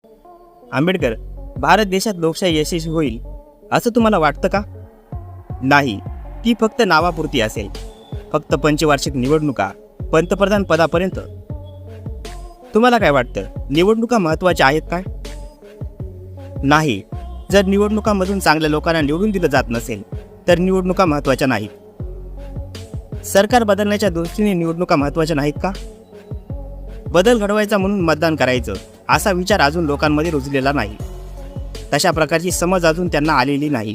आंबेडकर, भारत देशात लोकशाही यशस्वी होईल असं तुम्हाला वाटतं का? नाही, ती फक्त नावापुरती असेल. फक्त पंचवार्षिक निवडणुका, पंतप्रधान पदापर्यंत. तुम्हाला काय वाटतं, निवडणुका महत्त्वाच्या आहेत काय? नाही. जर निवडणुकांमधून चांगल्या लोकांना निवडून दिलं जात नसेल तर निवडणुका महत्त्वाच्या नाहीत. सरकार बदलण्याच्या दृष्टीने निवडणुका महत्त्वाच्या नाहीत का? बदल घडवायचा म्हणून मतदान करायचं असा विचार अजून लोकांमध्ये रुजलेला नाही. तशा प्रकारची समज अजून त्यांना आलेली नाही.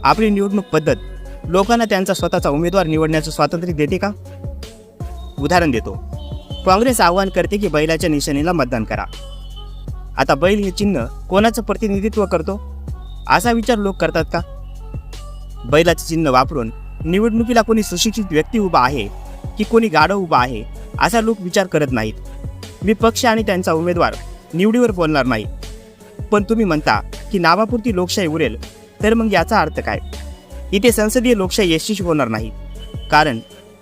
आपली निवडणूक पद्धत लोकांना त्यांचा स्वतःचा उमेदवार निवडण्याचं स्वातंत्र्य देते का? उदाहरण देतो. काँग्रेस आवाहन करते की बैलाच्या निशाणीला मतदान करा. आता बैल हे चिन्ह कोणाचं प्रतिनिधित्व करतो असा विचार लोक करतात का? बैलाचे चिन्ह वापरून निवडणुकीला कोणी सुशिक्षित व्यक्ती उभा आहे की कोणी गाढव उभा आहे असा लोक विचार करत नाहीत. मी पक्ष आणि त्यांचा उमेदवार निवडीवर बोलणार नाही. पण तुम्ही म्हणता की नावापुरती लोकशाही उरेल, तर मग याचा अर्थ काय? इथे संसदीय लोकशाही यशस्वी होणार नाही, कारण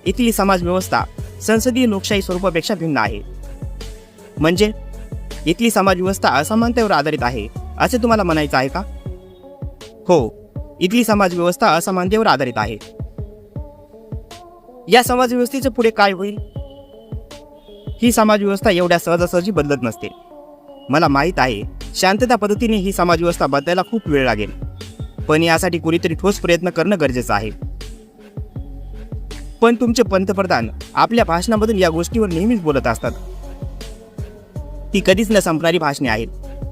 इथली समाजव्यवस्था संसदीय लोकशाही स्वरूपापेक्षा भिन्न आहे. म्हणजे इथली समाजव्यवस्था असमानतेवर आधारित आहे असे तुम्हाला म्हणायचं आहे का? हो, इथली समाजव्यवस्था असमानतेवर आधारित आहे. या समाजव्यवस्थेचं पुढे काय होईल? ही समाजव्यवस्था एवढ्या सहजासहजी बदलत नसते. मला माहीत आहे, शांतता पद्धतीने ही समाजव्यवस्था बदलायला खूप वेळ लागेल, पण यासाठी कुणीतरी ठोस प्रयत्न करणं गरजेचं आहे. पण तुमचे पंतप्रधान आपल्या भाषणामधून या गोष्टीवर नेहमीच बोलत असतात. ती कधीच न संपणारी भाषणे आहेत.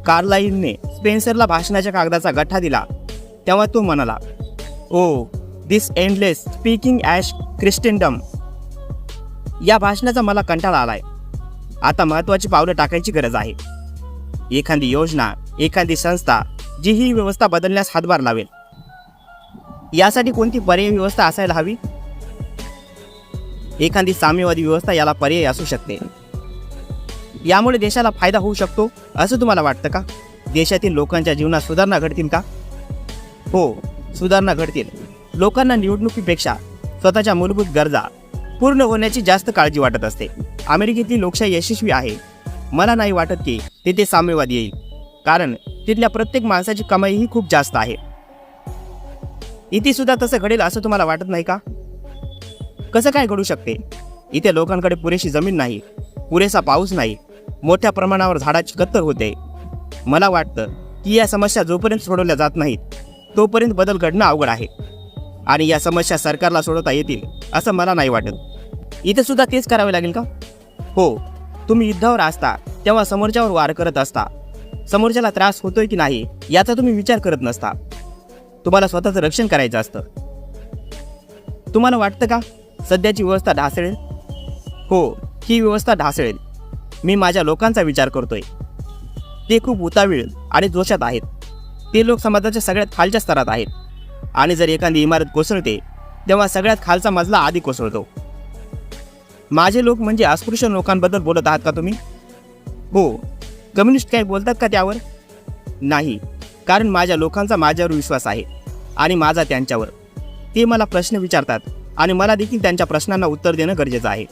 कार्लाइलने स्पेन्सरला भाषणाच्या कागदाचा गठ्ठा दिला तेव्हा तो म्हणाला, ओ दिस एंडलेस स्पीकिंग ॲश क्रिस्टेंडम. या भाषणाचा मला कंटाळा आलाय. आता महत्त्वाची पावलं टाकायची गरज आहे. एखादी योजना, एखादी संस्था जी ही व्यवस्था बदलण्यास हातभार लावेल. यासाठी कोणती पर्यायी व्यवस्था असायला हवी? एखादी साम्यवादी व्यवस्था याला पर्याय असू शकते. यामुळे देशाला फायदा होऊ शकतो असं तुम्हाला वाटतं का? देशातील लोकांच्या जीवनात सुधारणा घडतील का? हो, सुधारणा घडतील. लोकांना निवडणुकीपेक्षा स्वतःच्या मूलभूत गरजा पूर्ण होण्याची जास्त काळजी वाटत असते. अमेरिकेतली लोकशाही यशस्वी आहे. मला नाही वाटत की तिथे साम्यवाद येईल, कारण तिथल्या प्रत्येक माणसाची कमाईही खूप जास्त आहे. इथे सुद्धा तसं घडेल असं तुम्हाला वाटत नाही का? कसं काय घडू शकते? इथे लोकांकडे पुरेशी जमीन नाही, पुरेसा पाऊस नाही, मोठ्या प्रमाणावर झाडाची कत्तल होते. मला वाटतं की या समस्या जोपर्यंत सोडवल्या जात नाहीत तोपर्यंत बदल घडणं अवघड आहे. आणि या समस्या सरकारला सोडवता येतील असं मला नाही वाटत. इथे सुद्धा तेच करावे लागेल का? हो, तुम्ही युद्धावर असता तेव्हा समोरच्यावर वार करत असता. समोरच्याला त्रास होतोय की नाही याचा तुम्ही विचार करत नसता. तुम्हाला स्वतःचं रक्षण करायचं असतं. तुम्हाला वाटतं का सध्याची व्यवस्था ढासळेल? हो, ही व्यवस्था ढासळेल. मी माझ्या लोकांचा विचार करतोय. ते खूप उतावीळ आणि जोशात आहेत. ते लोक समाजाच्या सगळ्यात खालच्या स्तरात आहेत. आणि जर एखादी इमारत कोसळते तेव्हा सगळ्यात खालचा मजला आधी कोसळतो. माझे लोक म्हणजे अस्पृश्य लोकांबद्दल बोलत आहात का तुम्ही? हो, कम्युनिस्ट काय बोलतात का त्यावर? नाही, कारण माझ्या लोकांचा माझ्यावर विश्वास आहे आणि माझा त्यांच्यावर. ते मला प्रश्न विचारतात आणि मला देखील त्यांच्या प्रश्नांना उत्तर देणं गरजेचं आहे.